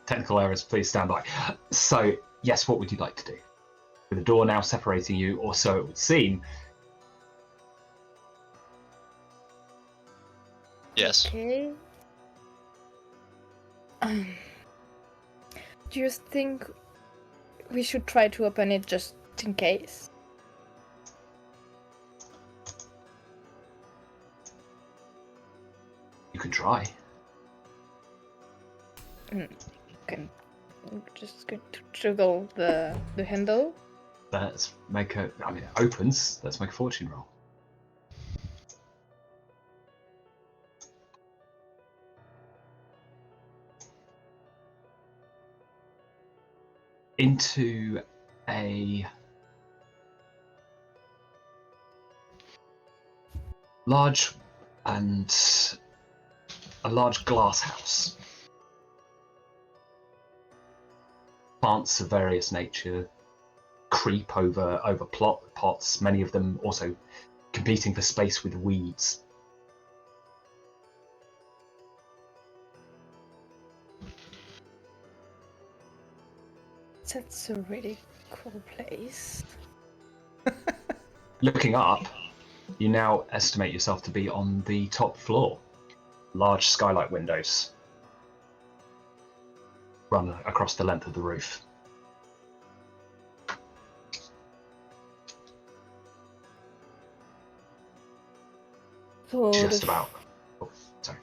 Technical errors, please stand by. So, yes, what would you like to do? With the door now separating you, or so it would seem. Yes. Okay. Do you think we should try to open it just in case? You can try. Okay. I'm just going to jiggle the handle. Let's make a. I mean, it opens. Let's make a fortune roll. Into a large glass house. Plants of various nature creep over pots, many of them also competing for space with weeds. That's a really cool place. Looking up, you now estimate yourself to be on the top floor. Large skylight windows run across the length of the roof. So Just about. Oh, sorry.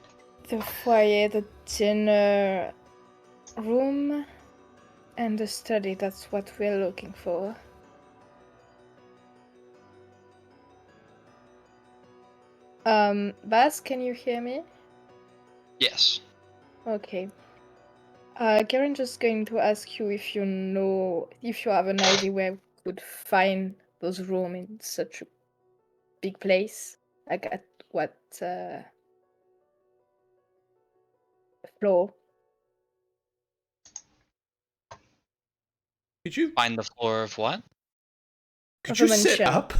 The foyer, the dinner room, and the study, that's what we're looking for. Baz, can you hear me? Yes. Okay. Karen, just going to ask you if if you have an idea where we could find those rooms in such a big place. Like at what floor? Could you Find the floor of what? sit mansion. up?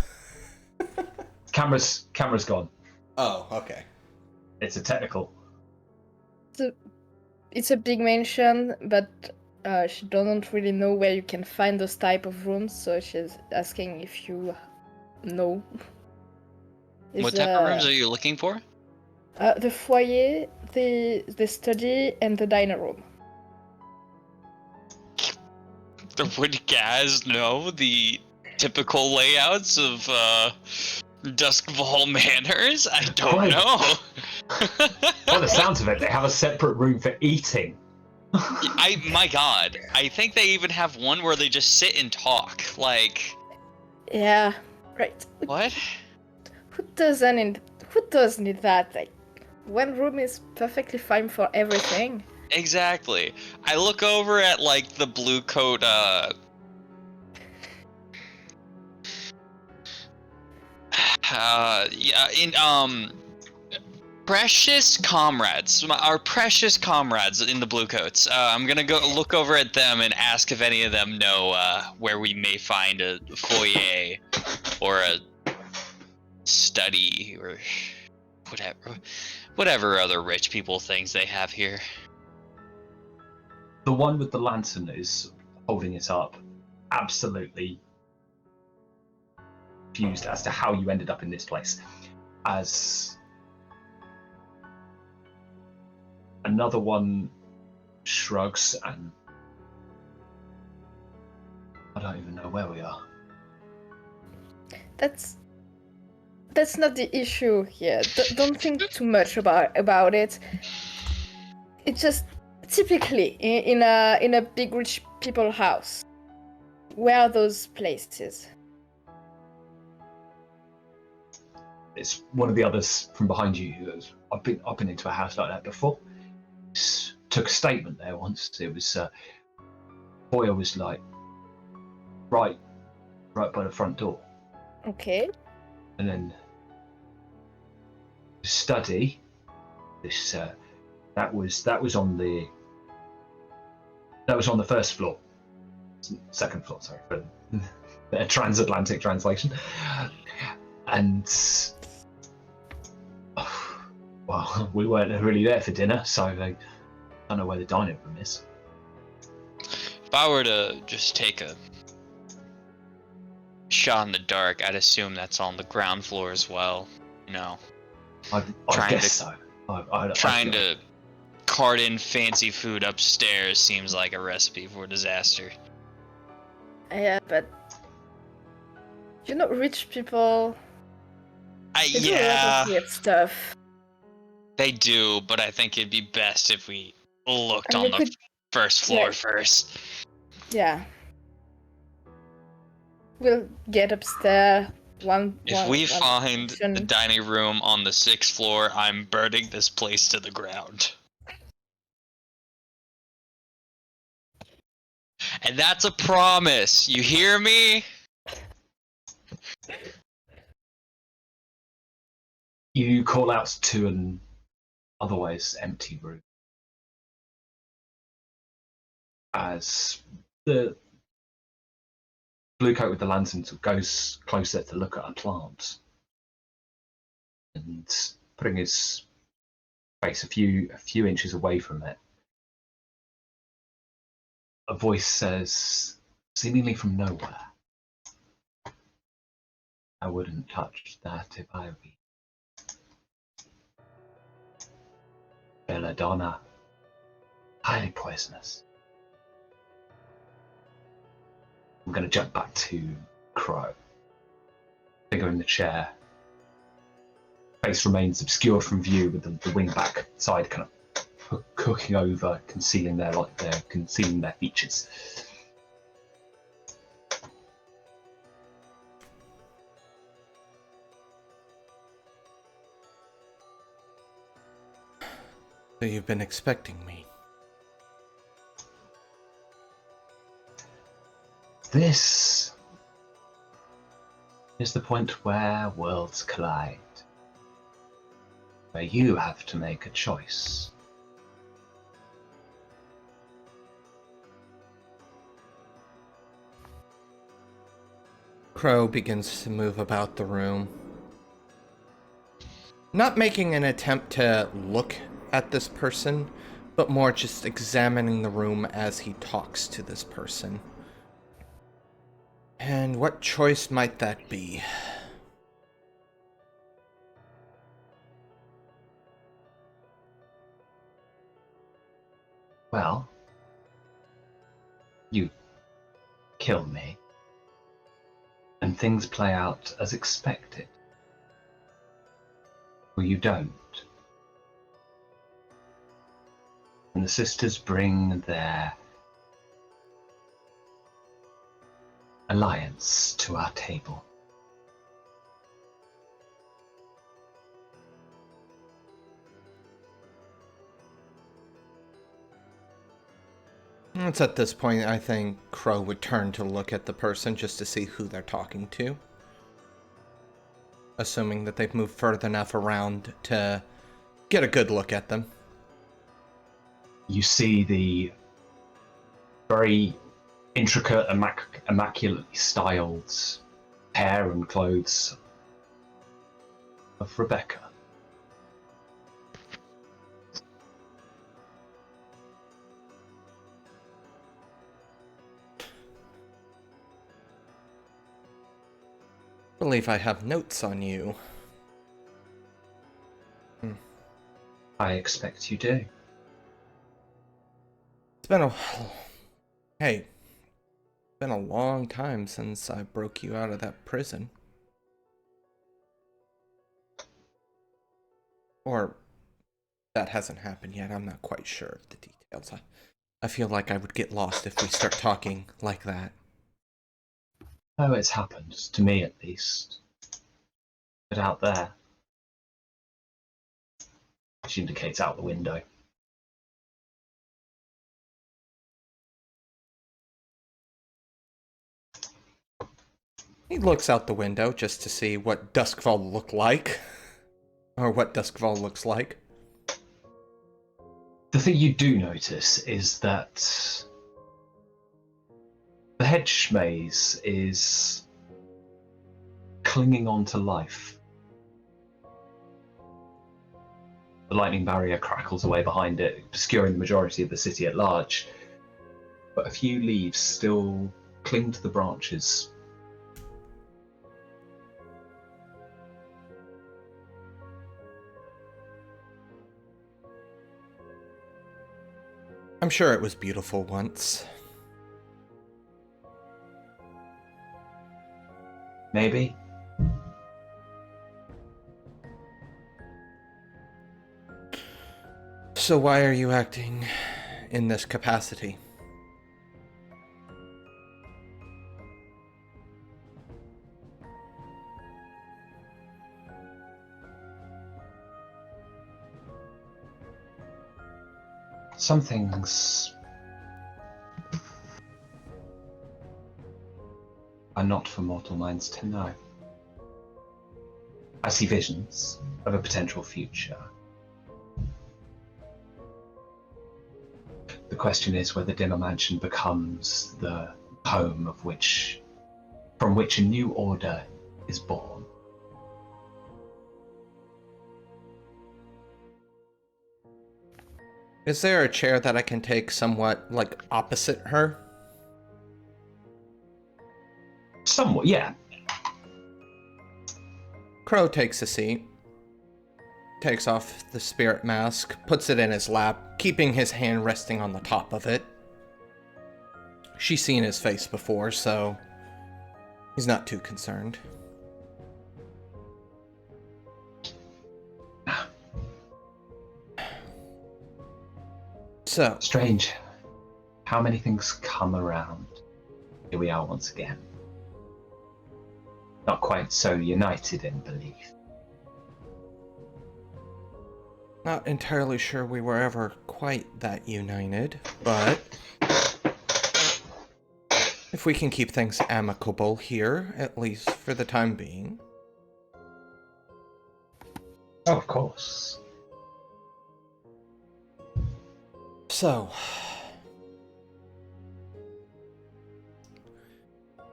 Camera's gone. Oh, okay. It's a technical. It's a big mansion, but she doesn't really know where you can find those type of rooms, so she's asking if you know. What type of rooms are you looking for? The foyer, the study, and the diner room. Would Gaz know the typical layouts of Dusk Manors? I don't know. By the sounds of it, they have a separate room for eating. My God, I think they even have one where they just sit and talk. Like, Yeah, right. what? Who doesn't need that? Like, one room is perfectly fine for everything. Exactly. I look over at like the blue coat. Precious comrades, our precious comrades in the blue coats. I'm gonna go look over at them and ask if any of them know where we may find a foyer or a study or whatever other rich people things they have here. The one with the lantern is holding it up, absolutely confused as to how you ended up in this place. As another one shrugs and I don't even know where we are. That's not the issue here. Don't think too much about it. It's just typically in a big rich people house. Where are those places? It's one of the others from behind you who goes, I've been into a house like that before. Took a statement there once. It was foyer was like right by the front door. Okay. And then the study, this that was on the first floor, second floor. Sorry, but a transatlantic translation. And well, we weren't really there for dinner, so I don't know where the dining room is. If I were to just take a shot in the dark, I'd assume that's on the ground floor as well. You know, I Trying guess to- so. I trying feel- to cart in fancy food upstairs seems like a recipe for disaster. Yeah, but you know, rich people they do a lot Yeah, of weird stuff. they do, but I think it'd be best if we looked And on you the could, first floor yeah. first. yeah. We'll get upstairs. If we one find the section. dining room on the 6th floor, I'm burning this place to the ground. And that's a promise. You hear me? You call out to an otherwise empty room as the blue coat with the lantern goes closer to look at a plant, and putting his face a few inches away from it, a voice says, seemingly from nowhere, "I wouldn't touch that if I were you. Belladonna, highly poisonous." I'm going to jump back to Crow. Figure in the chair. Face remains obscured from view with the wing back side kind of cooking over, concealing their features. So you've been expecting me. This is the point where worlds collide, where you have to make a choice. Crow begins to move about the room. Not making an attempt to look at this person, but more just examining the room as he talks to this person. And what choice might that be? Well, you kill me, and things play out as expected. Or you don't. And the sisters bring their alliance to our table. It's at this point I think Crow would turn to look at the person just to see who they're talking to. Assuming that they've moved further enough around to get a good look at them. You see the very intricate, immaculately styled hair and clothes of Rebecca. I believe I have notes on you. I expect you do. It's been a... Hey. It's been a long time since I broke you out of that prison. Or... that hasn't happened yet. I'm not quite sure of the details. I feel like I would get lost if we start talking like that. Oh, it's happened, to me at least. But out there, she indicates out the window. He looks out the window just to see what Duskfall look like. Or what Duskfall looks like. The thing you do notice is that the hedge maze is clinging on to life. The lightning barrier crackles away behind it, obscuring the majority of the city at large. but a few leaves still cling to the branches. I'm sure it was beautiful once. Maybe. So why are you acting in this capacity? Some things are not for mortal minds to know. I see visions of a potential future. The question is whether Dimmer Mansion becomes the home from which a new order is born. Is there a chair that I can take somewhat, like, opposite her? Somewhat, yeah. Crow takes a seat, takes off the spirit mask, puts it in his lap, keeping his hand resting on the top of it. She's seen his face before, so he's not too concerned. So, Strange how many things come around. Here we are once again. Not quite so united in belief. not entirely sure we were ever quite that united, but if we can keep things amicable here, at least for the time being. Oh, of course. So,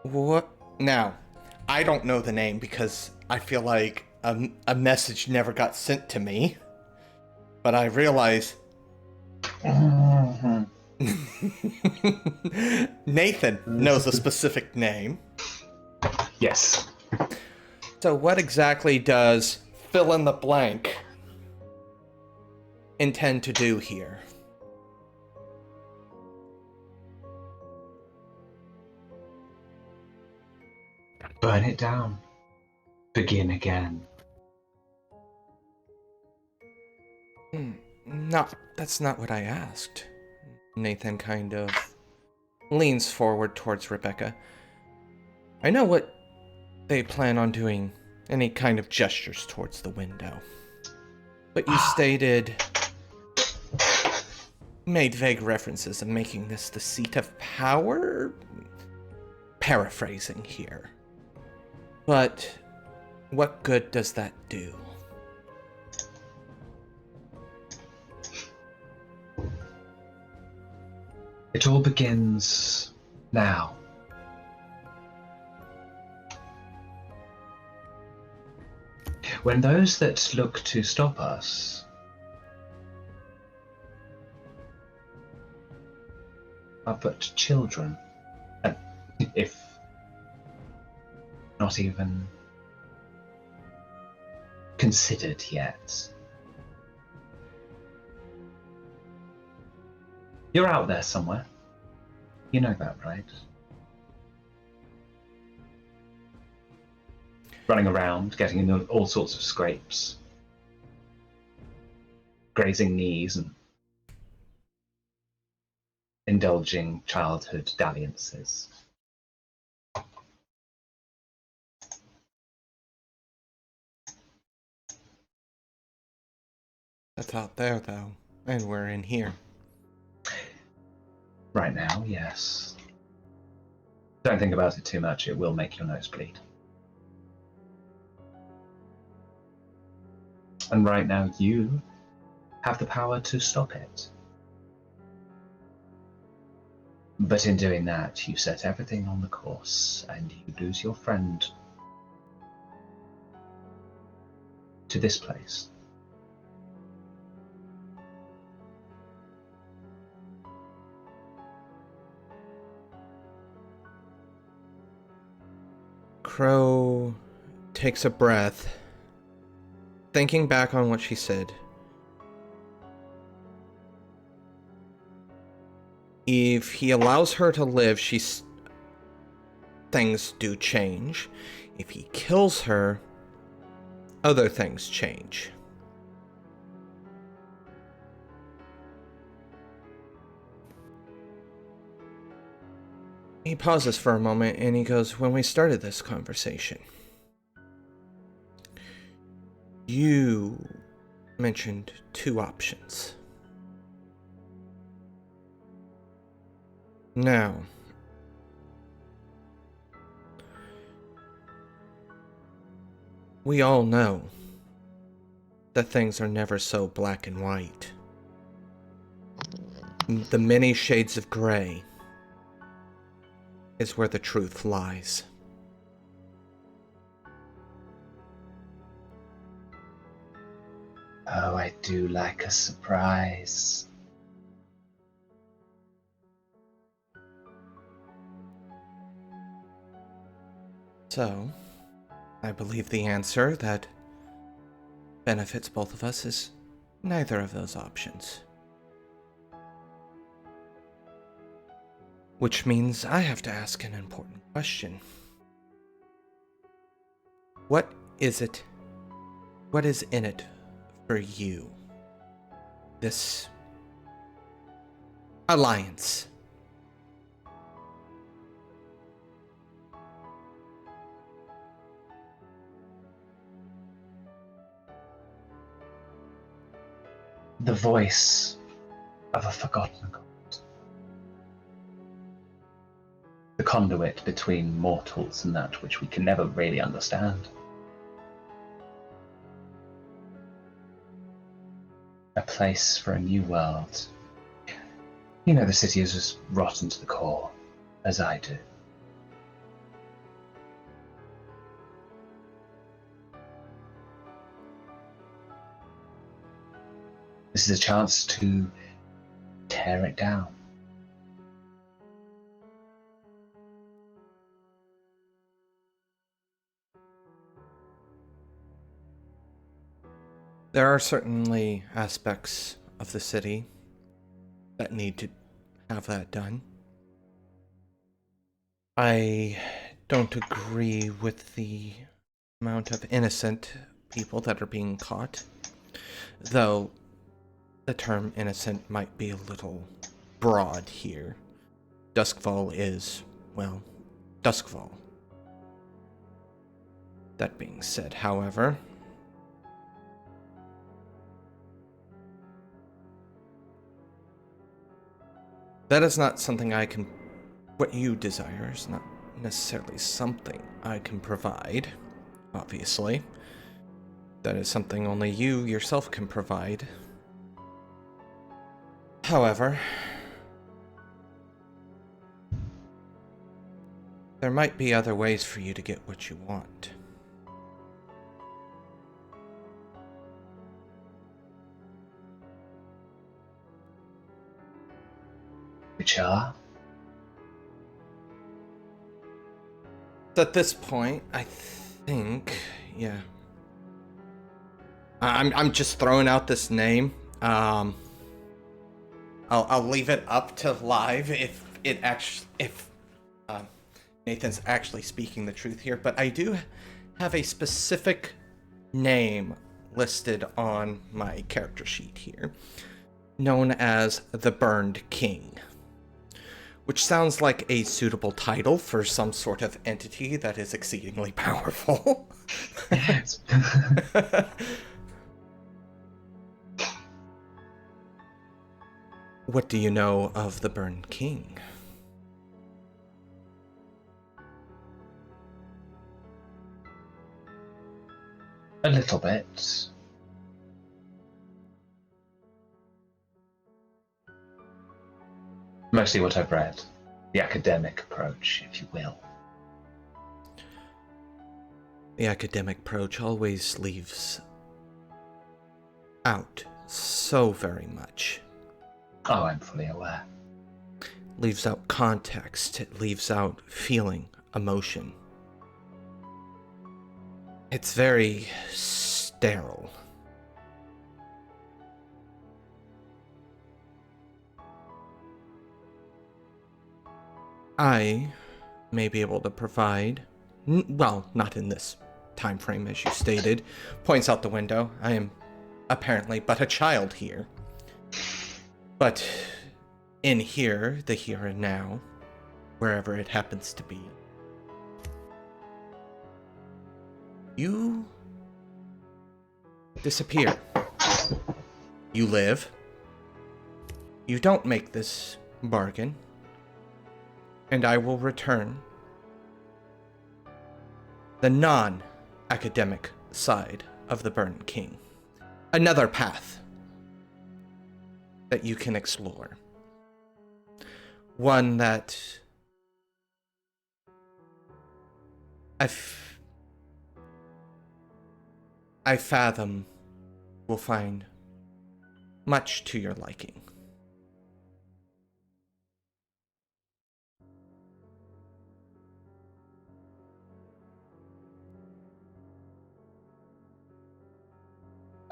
what now? I don't know the name because I feel like a message never got sent to me. But I realize Nathan knows a specific name. Yes. So what exactly does fill in the blank intend to do here? Burn it down. Begin again. No, that's not what I asked. Nathan kind of leans forward towards Rebecca. I know what they plan on doing, any kind of gestures towards the window. But you stated, made vague references of making this the seat of power? Paraphrasing here. But what good does that do? It all begins now. When those that look to stop us are but children, and if not even considered yet. You're out there somewhere. You know that, right? Running around, getting into all sorts of scrapes, grazing knees, and indulging childhood dalliances. That's out there, though, and we're in here. Right now, yes. Don't think about it too much, it will make your nose bleed. And right now, you have the power to stop it. But in doing that, you set everything on the course, and you lose your friend to this place. Crow takes a breath, thinking back on what she said. If he allows her to live, things do change. If he kills her, other things change. He pauses for a moment and he goes, when we started this conversation, you mentioned two options. Now, we all know that things are never so black and white. The many shades of gray is where the truth lies. Oh, I do like a surprise. So, I believe the answer that benefits both of us is neither of those options. Which means I have to ask an important question. What is in it for you? This alliance. The voice of a forgotten god. The conduit between mortals and that which we can never really understand. A place for a new world. You know, the city is as rotten to the core as I do. This is a chance to tear it down. There are certainly aspects of the city that need to have that done. I don't agree with the amount of innocent people that are being caught, though the term innocent might be a little broad here. Duskfall is, well, Duskfall. That being said, however, that is not something I can... What you desire is not necessarily something I can provide, obviously. That is something only you yourself can provide. However, there might be other ways for you to get what you want. Which are? At this point, I think, yeah. I'm just throwing out this name. I'll leave it up to live if Nathan's actually speaking the truth here. But I do have a specific name listed on my character sheet here, known as the Burned King. Which sounds like a suitable title for some sort of entity that is exceedingly powerful. Yes. What do you know of the Burned King? A little bit. Mostly what I've read. The academic approach, if you will. The academic approach always leaves out so very much. Oh, I'm fully aware. Leaves out context, it leaves out feeling, emotion. It's very sterile. I may be able to provide, well, not in this time frame as you stated. Points out the window. I am apparently but a child here. But in here, the here and now, wherever it happens to be, you disappear. You live. You don't make this bargain. And I will return the non-academic side of the Burned King. Another path that you can explore. One that I fathom will find much to your liking.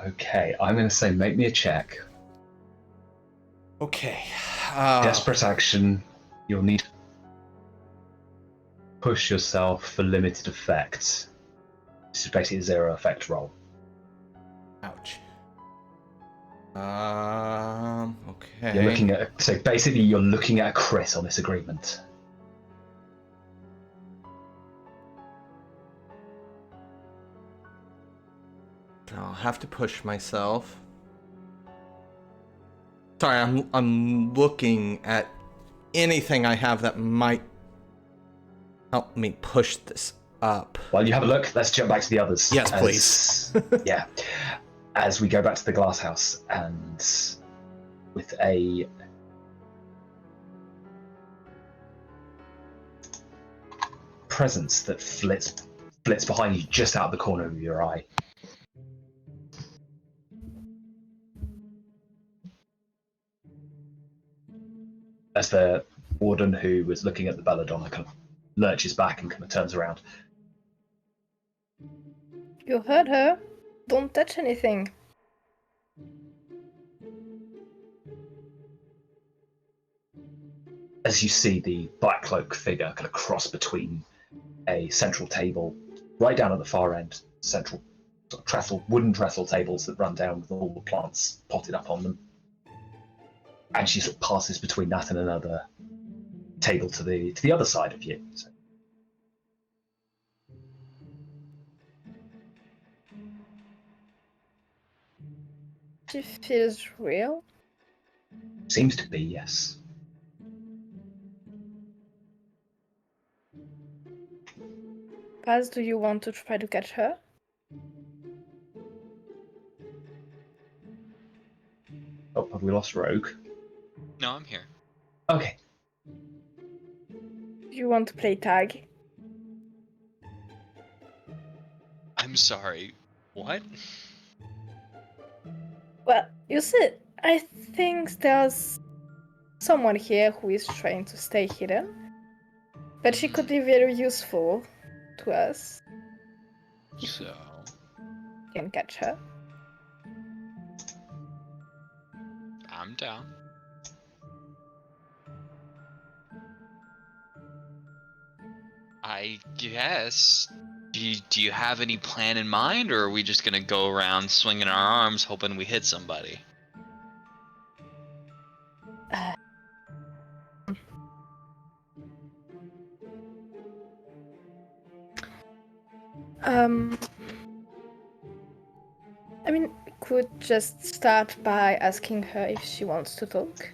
Okay, I'm going to say make me a check. Okay. Desperate action. You'll need to push yourself for limited effect. This is basically a zero effect roll. Ouch. Okay. You're looking at so basically you're looking at a crit on this agreement. I'll have to push myself. Sorry, I'm looking at anything I have that might help me push this up. While you have a look, let's jump back to the others. Yes, please. Yeah. As we go back to the glass house and with a presence that flits behind you just out of the corner of your eye. As the warden who was looking at the belladonna kind of lurches back and kind of turns around. You heard her. Don't touch anything. As you see the black cloak figure kind of cross between a central table, right down at the far end, central sort of wooden trestle tables that run down with all the plants potted up on them. And she sort of passes between that and another table to the other side of you. So. She feels real. Seems to be, yes. Gaz, do you want to try to catch her? Oh, have we lost Rogue? No, I'm here. Okay. Do you want to play tag? I'm sorry. What? Well, you see, I think there's someone here who is trying to stay hidden. But she could be very useful to us. So, You can catch her. I'm down. I guess. Do you have any plan in mind, or are we just gonna go around swinging our arms hoping we hit somebody? I mean, we could just start by asking her if she wants to talk.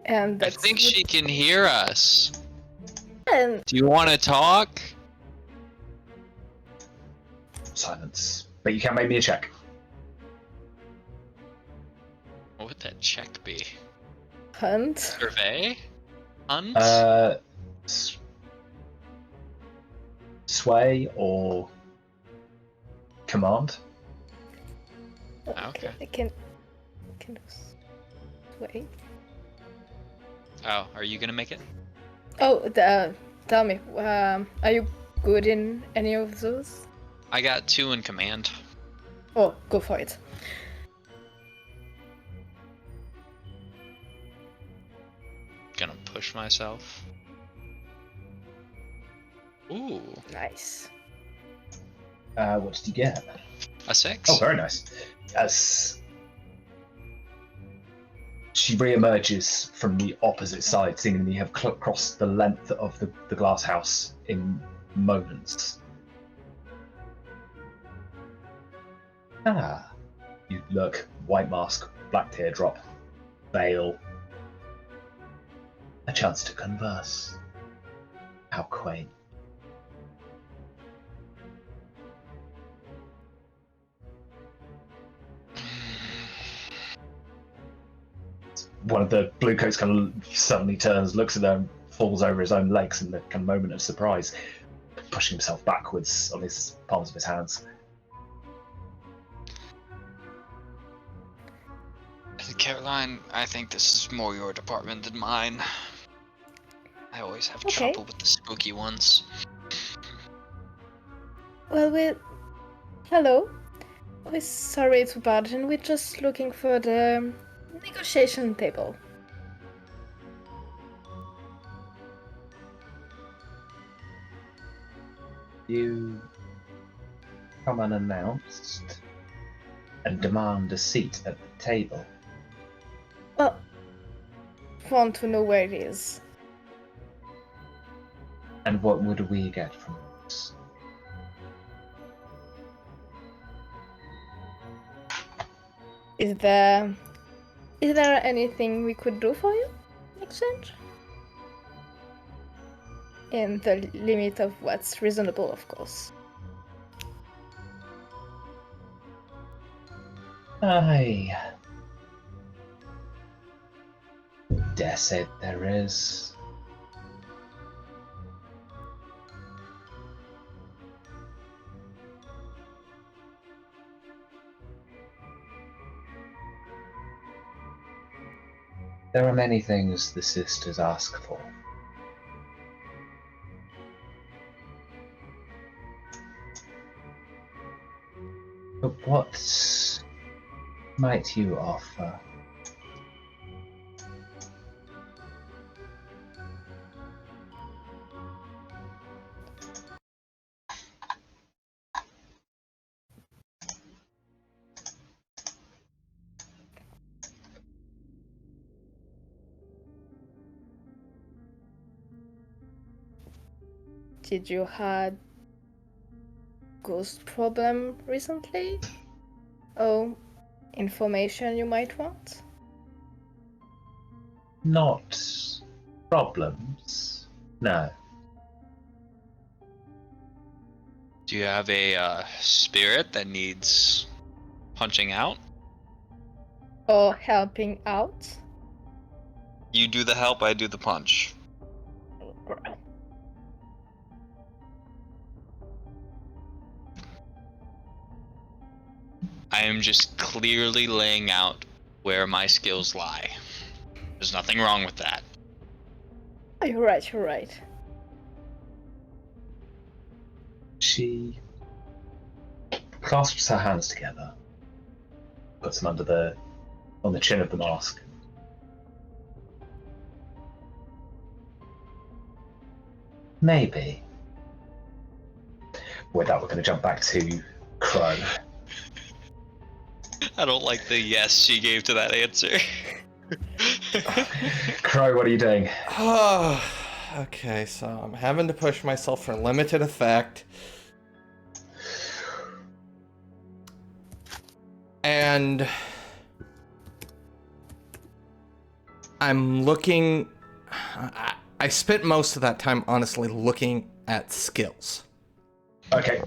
And I think she can hear us. And Do you want to talk? Silence. But you can make me a check. What would that check be? hunt. Survey? Hunt? Sway or command. Okay. I can do sway. Oh, are you gonna make it? Oh, tell me, are you good in any of those? I got 2 in command. Oh, go for it. Gonna push myself. Ooh, Nice. What did you get? a 6. Oh, very nice. As she re-emerges from the opposite side, seemingly you have crossed the length of the glass house in moments. Ah, you look, white mask, black teardrop, veil. A chance to converse. How quaint. One of the bluecoats kind of suddenly turns, looks at them, falls over his own legs in the kind of moment of surprise, pushing himself backwards on his palms of his hands. Caroline, I think this is more your department than mine. I always have Okay. trouble with the spooky ones. Well, hello. We're sorry to bother, and we're just looking for the negotiation table. You come unannounced and demand a seat at the table. Well, want to know where it is. And what would we get from this? Is there anything we could do for you in exchange? In the limit of what's reasonable, of course. I dare say there is. There are many things the sisters ask for. But what might you offer? Did you had ghost problem recently? Oh, information you might want? Not problems. No. Do you have a spirit that needs punching out? Or helping out? You do the help, I do the punch. I am just clearly laying out where my skills lie. There's nothing wrong with that. Oh, you're right. She clasps her hands together, puts them on the chin of the mask. Maybe. With that, we're going to jump back to Crow. I don't like the yes she gave to that answer. Crow, what are you doing? Oh, okay, so I'm having to push myself for limited effect. And I'm looking... I spent most of that time, honestly, looking at skills. Okay.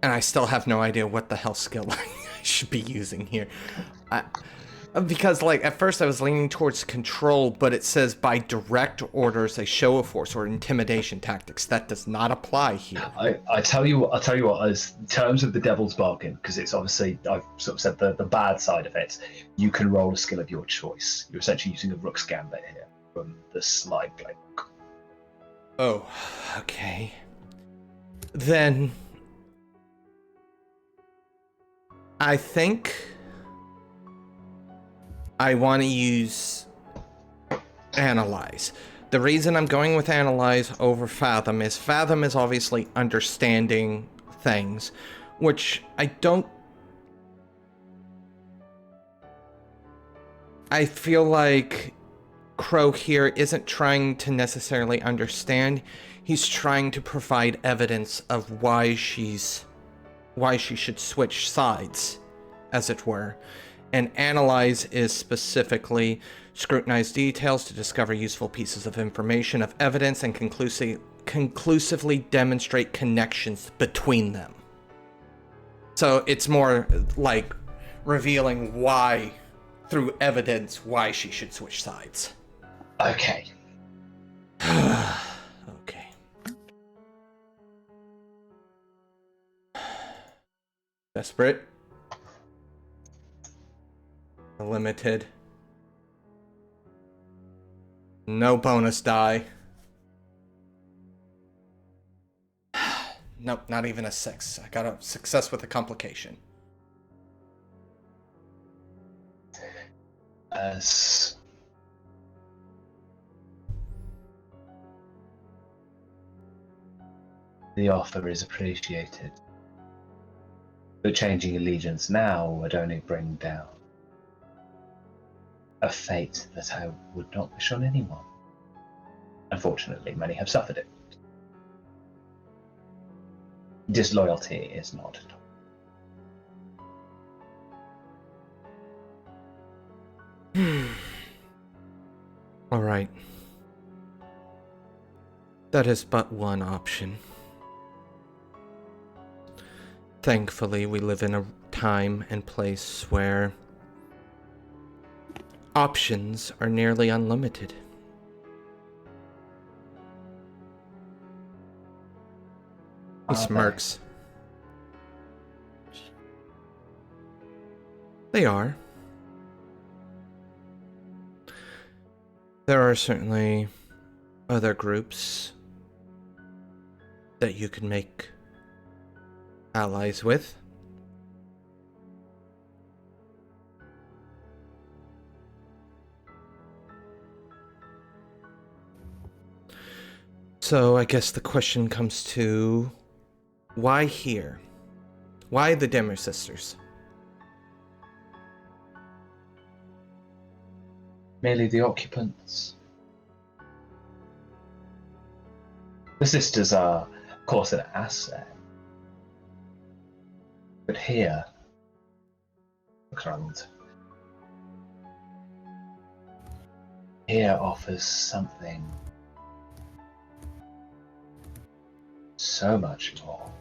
And I still have no idea what the hell skill I should be using here. Because, like, at first I was leaning towards control, but it says by direct orders, a show of force or intimidation tactics. That does not apply here. I tell you what, as in terms of the devil's bargain, because it's obviously, I've sort of said the bad side of it, you can roll a skill of your choice. You're essentially using a Rook's Gambit here from the slide playbook. Oh, okay. Then I think I want to use Analyze. The reason I'm going with Analyze over Fathom is obviously understanding things, which I feel like Crow here isn't trying to necessarily understand. He's trying to provide evidence of why she should switch sides, as it were. And Analyze is specifically scrutinize details to discover useful pieces of information, of evidence, and conclusively demonstrate connections between them. So it's more like revealing why, through evidence, why she should switch sides. Okay. Okay. Desperate. Limited. No bonus die. Nope, not even a 6. I got a success with a complication. As the offer is appreciated, but changing allegiance now would only bring down a fate that I would not wish on anyone. Unfortunately, many have suffered it. Disloyalty is not. All right. That is but one option. Thankfully, we live in a time and place where options are nearly unlimited. He smirks. They are. There are certainly other groups that you can make allies with. So I guess the question comes to, why here? Why the Dimmer Sisters? Merely the occupants. The sisters are, of course, an asset. But here, look around. Here offers something so much more.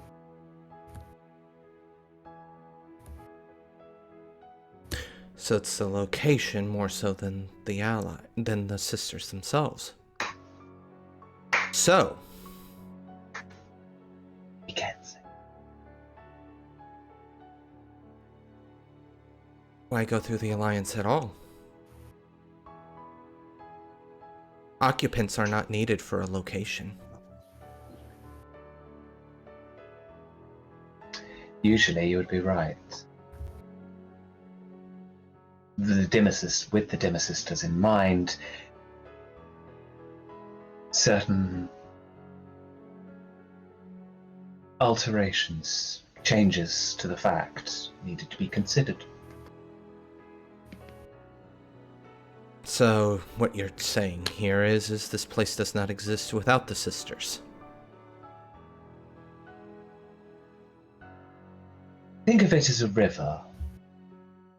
So it's the location more so than the sisters themselves. So You can't say. why go through the alliance at all? Occupants are not needed for a location. Usually you would be right. With the Dimmer Sisters in mind, certain alterations, changes to the fact needed to be considered. So what you're saying here is this place does not exist without the sisters. Think of it as a river.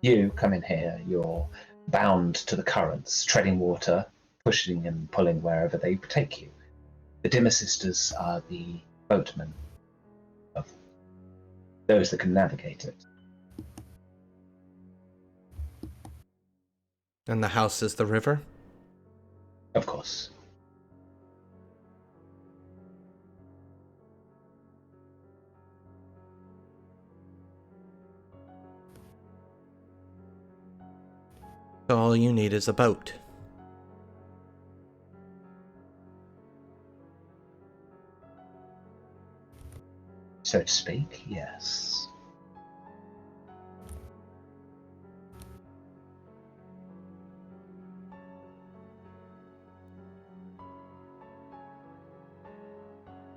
You come in here, you're bound to the currents, treading water, pushing and pulling wherever they take you. The Dimmer Sisters are the boatmen of those that can navigate it. And the house is the river? Of course. So all you need is a boat. So to speak, yes.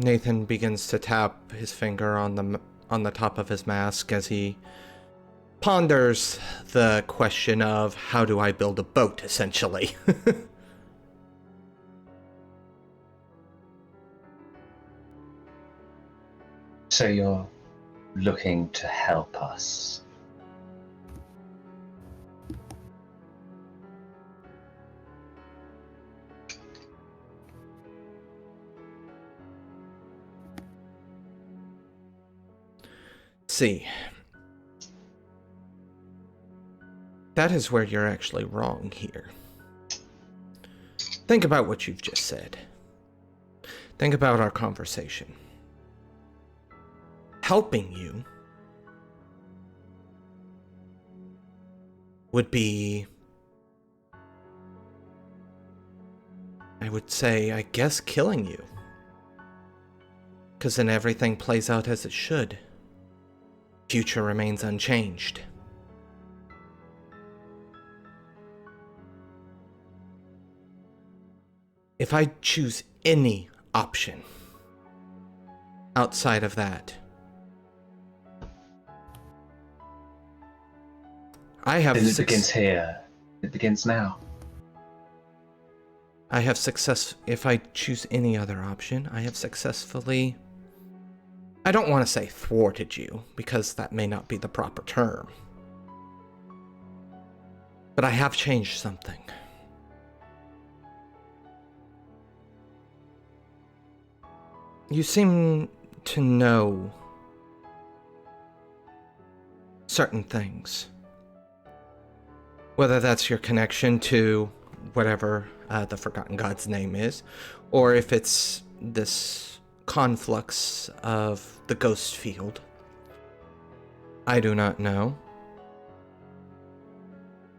Nathan begins to tap his finger on the top of his mask as he ponders the question of how do I build a boat, essentially. So you're looking to help us. See, that is where you're actually wrong here. Think about what you've just said. Think about our conversation. Helping you would be, I would say, I guess, killing you. Because then everything plays out as it should. Future remains unchanged. If I choose any option outside of that, I have Then it begins here. It begins now. I have success. If I choose any other option, I have successfully, I don't want to say thwarted you, because that may not be the proper term. But I have changed something. You seem to know certain things. Whether that's your connection to whatever the Forgotten God's name is, or if it's this conflux of the ghost field. I do not know.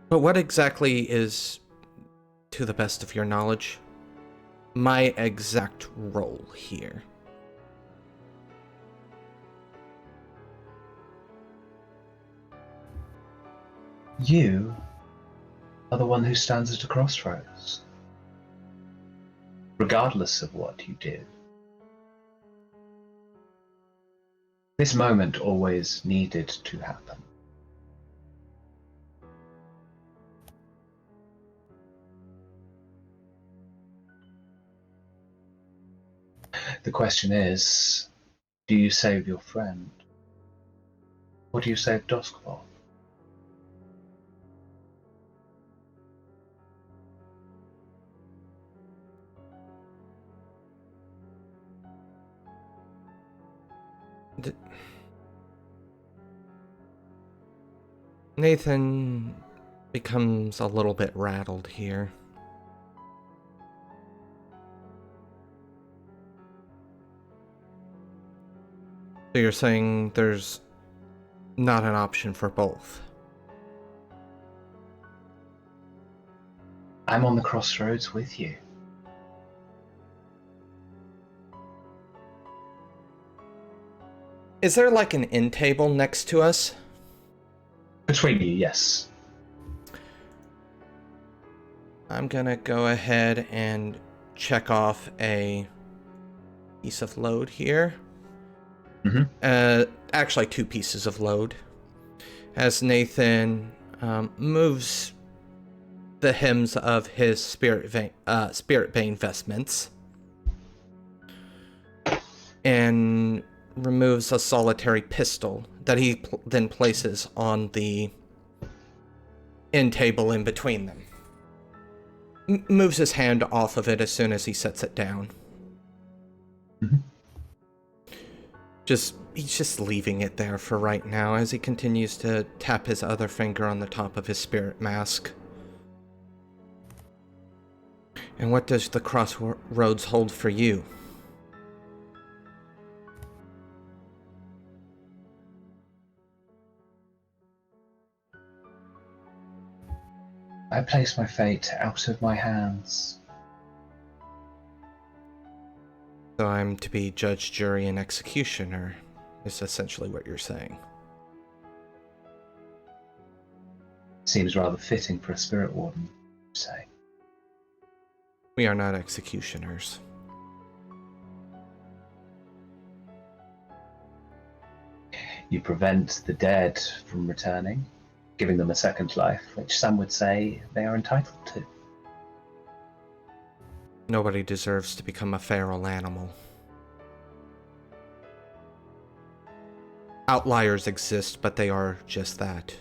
But what exactly is, to the best of your knowledge, my exact role here? You are the one who stands at a crossroads. Regardless of what you do. This moment always needed to happen. The question is, do you save your friend? Or do you save Dusk for? Nathan becomes a little bit rattled here. So you're saying there's not an option for both? I'm on the crossroads with you. Is there like an end table next to us? Between you, yes. I'm gonna go ahead and check off a piece of load here. Actually, 2 pieces of load. As Nathan moves the hems of his spirit bane vestments and removes a solitary pistol that he then places on the end table in between them. Moves his hand off of it as soon as he sets it down. He's just leaving it there for right now as he continues to tap his other finger on the top of his spirit mask. And what does the crossroads hold for you? I place my fate out of my hands. So I'm to be judge, jury, and executioner, is essentially what you're saying. Seems rather fitting for a spirit warden, say. We are not executioners. You prevent the dead from returning, giving them a second life, which some would say they are entitled to. Nobody deserves to become a feral animal. Outliers exist, but they are just that.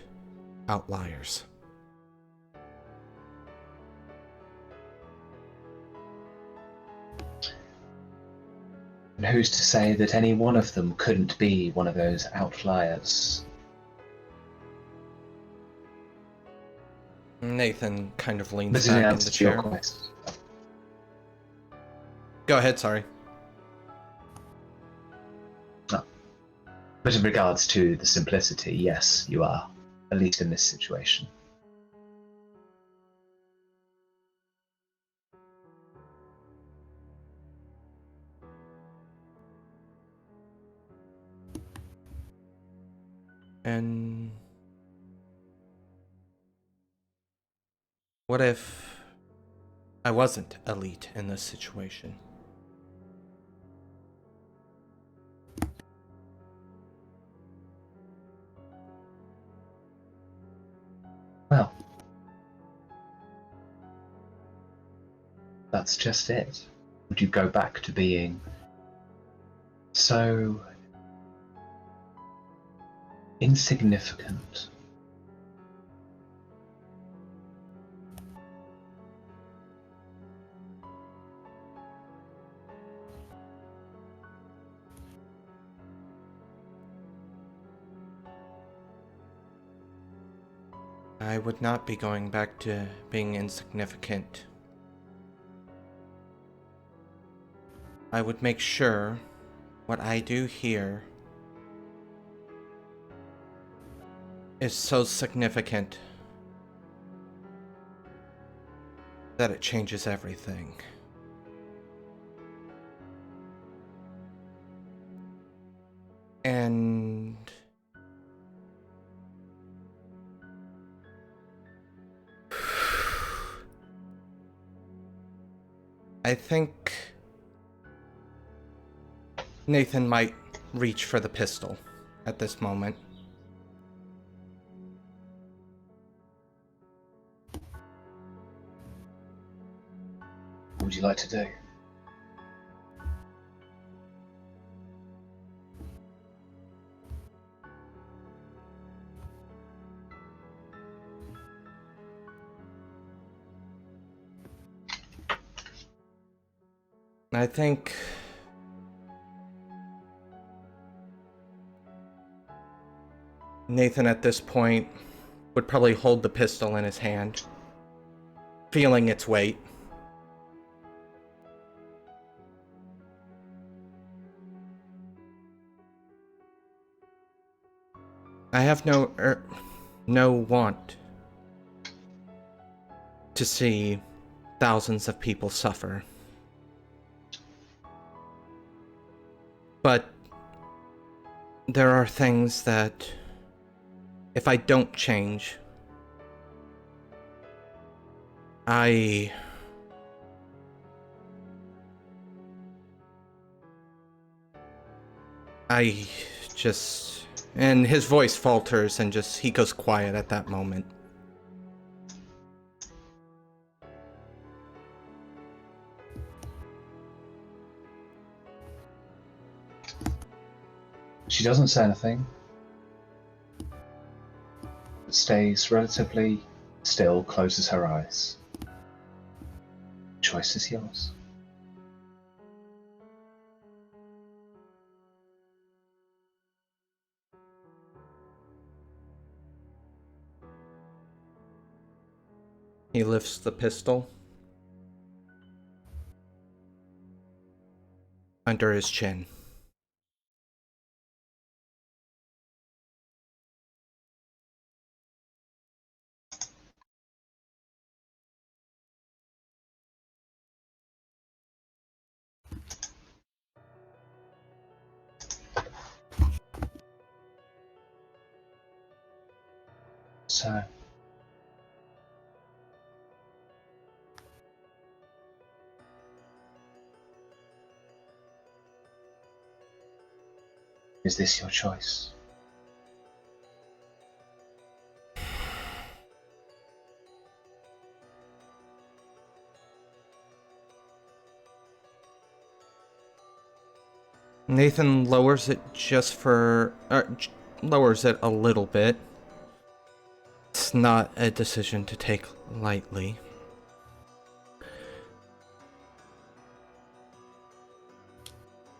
Outliers. And who's to say that any one of them couldn't be one of those outliers? Nathan kind of leans This is an back in answer the to your chair. question. Go ahead, sorry. No. But in regards to the simplicity, yes, you are, at least in this situation. And what if I wasn't elite in this situation? Well, that's just it. Would you go back to being so insignificant? I would not be going back to being insignificant. I would make sure what I do here is so significant that it changes everything. And I think Nathan might reach for the pistol at this moment. What would you like to do? I think Nathan at this point would probably hold the pistol in his hand, feeling its weight. I have no want to see thousands of people suffer. But there are things that, if I don't change, I just... And his voice falters and he goes quiet at that moment. She doesn't say anything, but stays relatively still, closes her eyes. Choice is yours. He lifts the pistol under his chin. So, is this your choice? Nathan lowers it lowers it a little bit. It's not a decision to take lightly.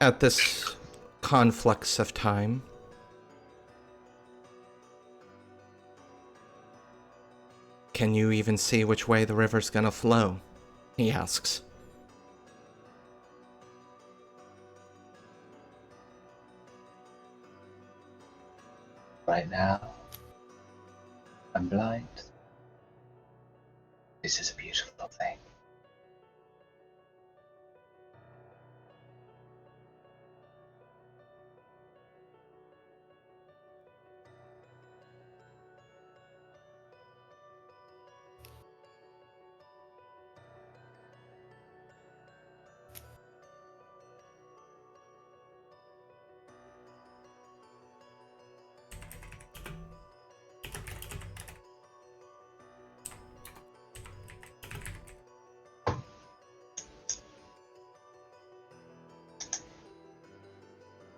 At this conflux of time, can you even see which way the river's gonna flow? He asks. Right now, I'm blind. This is a beautiful thing.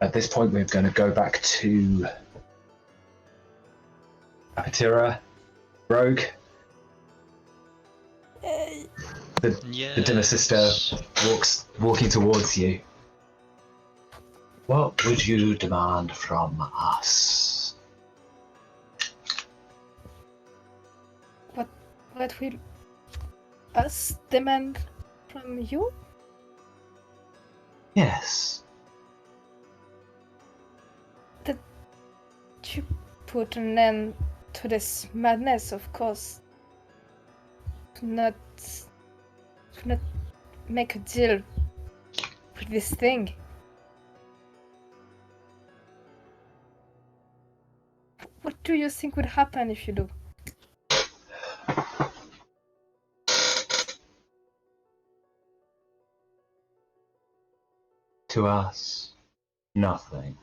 At this point, we're going to go back to Apatura, Rogue. The dinner sister walking towards you. What would you demand from us? What will us demand from you? Yes. That you put an end to this madness, of course. Do not make a deal with this thing. What do you think would happen if you do? To us, nothing.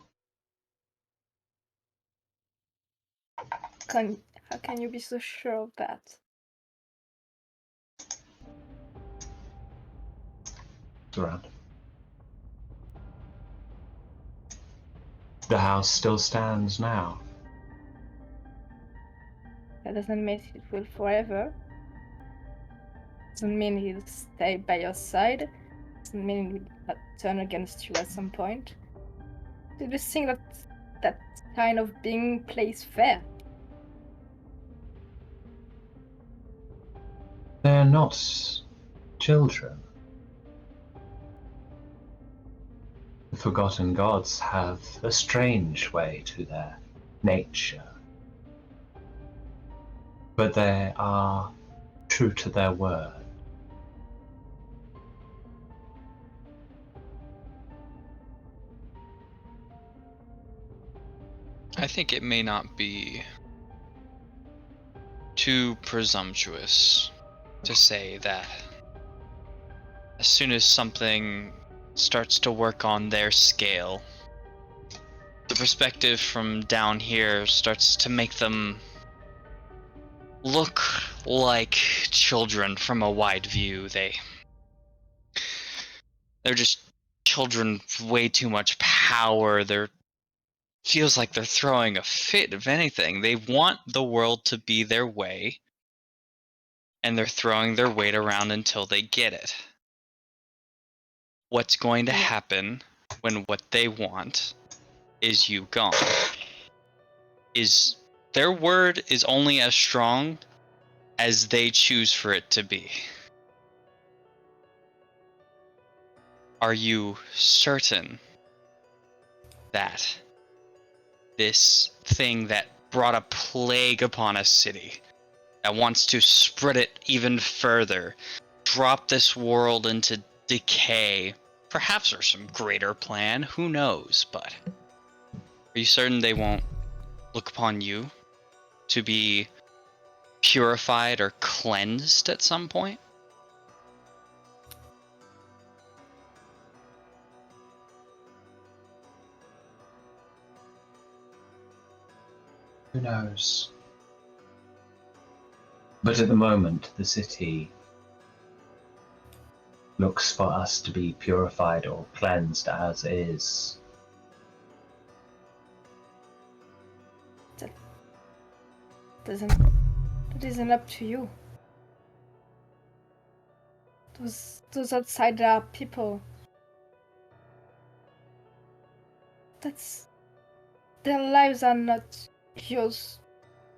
How can you be so sure of that? It's around. The house still stands now. That doesn't mean it will forever. Doesn't mean he'll stay by your side. Doesn't mean he'll not turn against you at some point. Do you think that kind of being plays fair? They're not children. The Forgotten Gods have a strange way to their nature. But they are true to their word. I think it may not be too presumptuous to say that as soon as something starts to work on their scale, the perspective from down here starts to make them look like children from a wide view. They're just children with way too much power. Feels like they're throwing a fit, if anything. They want the world to be their way, and they're throwing their weight around until they get it. What's going to happen when what they want is you gone? Is their word is only as strong as they choose for it to be. Are you certain that this thing that brought a plague upon a city, that wants to spread it even further, drop this world into decay, perhaps there's some greater plan, who knows, but are you certain they won't look upon you to be purified or cleansed at some point? Who knows? But at the moment, the city looks for us to be purified or cleansed as is. That isn't up to you. Those outside are people. Their lives are not yours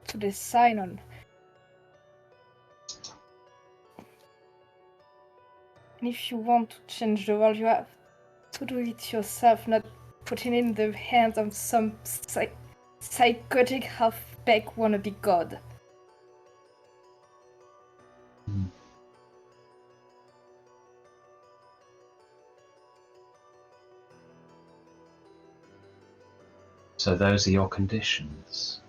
to decide on. And if you want to change the world, you have to do it yourself, not putting it in the hands of some psychotic half-baked wannabe god. So those are your conditions.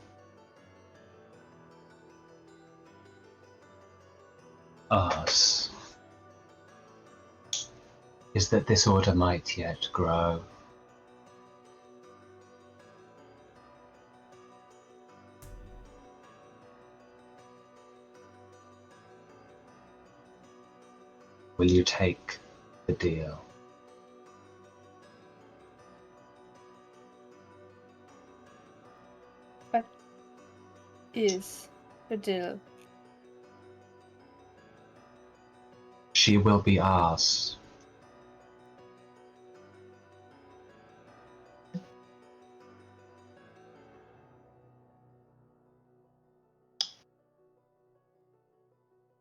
Ours is that this order might yet grow. Will you take the deal? What is the deal? She will be ours.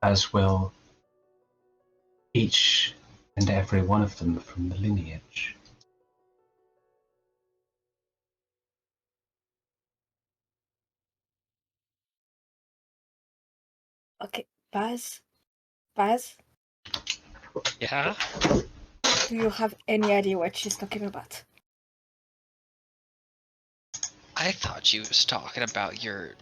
As will each and every one of them from the lineage. Okay, Baz, Yeah? do you have any idea what she's talking about? I thought she was talking about your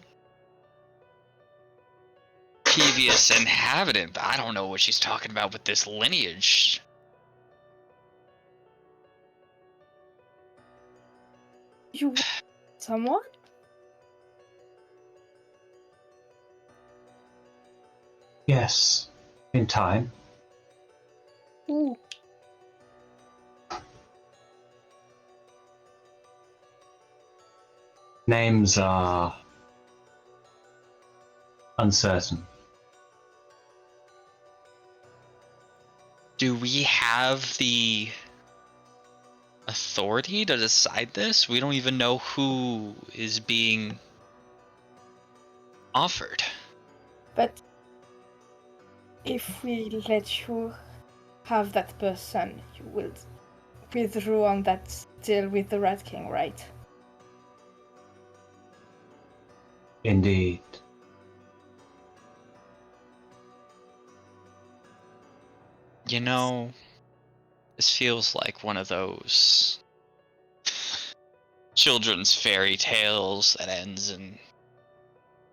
previous inhabitant, but I don't know what she's talking about with this lineage. You want someone? Yes, in time. Ooh. Names are uncertain. Do we have the authority to decide this? We don't even know who is being offered. But if we let you have that person, you will withdraw on that deal with the Rat King, right? Indeed. You know, this feels like one of those children's fairy tales that ends in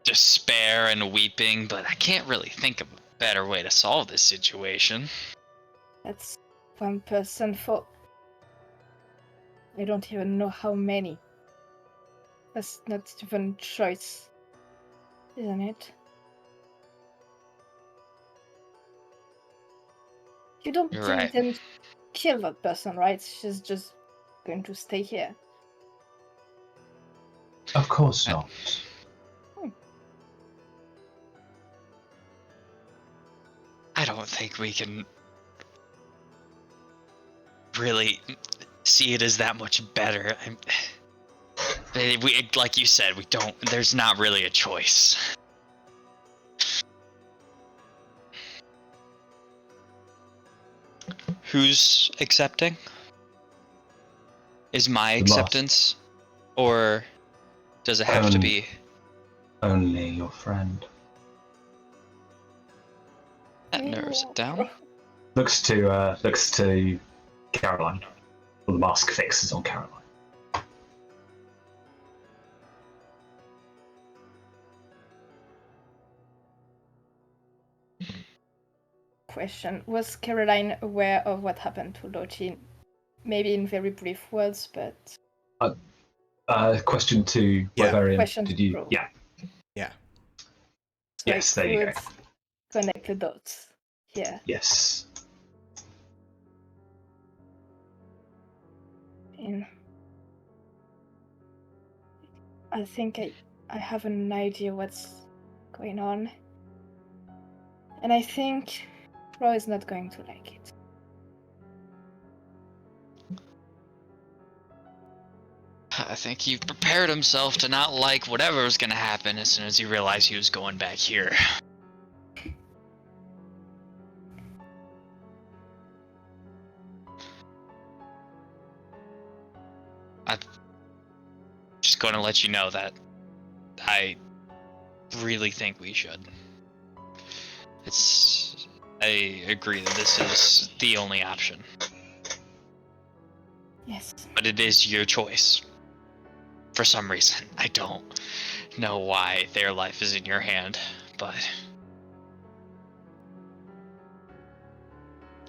despair and weeping, but I can't really think of a better way to solve this situation. That's one person for... I don't even know how many. That's not even choice, isn't it? You don't You're right. intend to kill that person, right? She's just going to stay here. Of course not. I don't think we can really see it as that much better. We, like you said, we don't. There's not really a choice. Who's accepting? Is my The acceptance, or does it have to be? Only your friend. That narrows it down. Looks to Caroline. Well, the mask fixes on Caroline. Question: was Caroline aware of what happened to Lochin? Maybe in very brief words, but. Question to Yeah. Wyverian. Question Did to you? Pro. Yeah. Yeah. So Yes, I there you could go. Connect the dots. Yeah. Yes. And I think I have an idea what's going on. And I think Ro is not going to like it. I think he prepared himself to not like whatever was going to happen as soon as he realized he was going back here. I'm just going to let you know that I really think we should. I agree that this is the only option. Yes. But it is your choice. For some reason, I don't know why their life is in your hand, but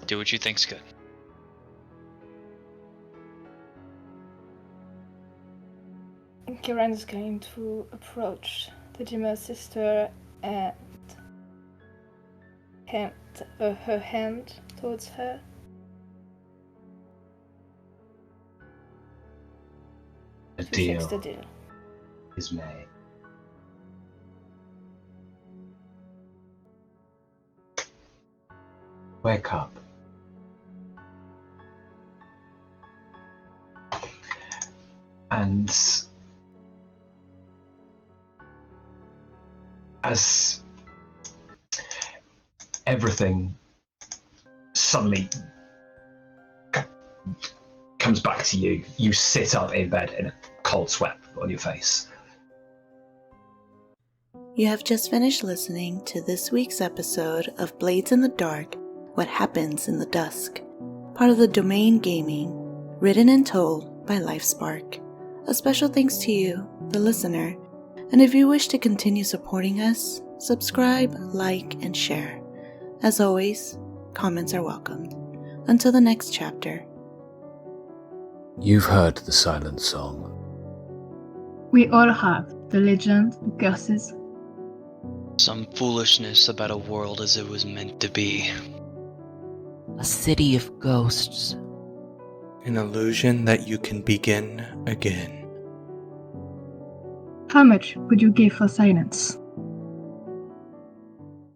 do what you think's good. Kiran is going to approach the Dimmer sister and hand her hand towards her. A To fix deal the deal. is made. Wake up. And as everything suddenly comes back to you, you sit up in bed in a cold sweat on your face. You have just finished listening to this week's episode of Blades in the Dark, What Happens in the Dusk, part of the Domain Gaming, written and told by Livespark. A special thanks to you, the listener, and if you wish to continue supporting us, subscribe, like, and share. As always, comments are welcomed. Until the next chapter. You've heard the silent song. We all have the legend, the curses. Some foolishness about a world as it was meant to be. A city of ghosts. An illusion that you can begin again. How much would you give for silence?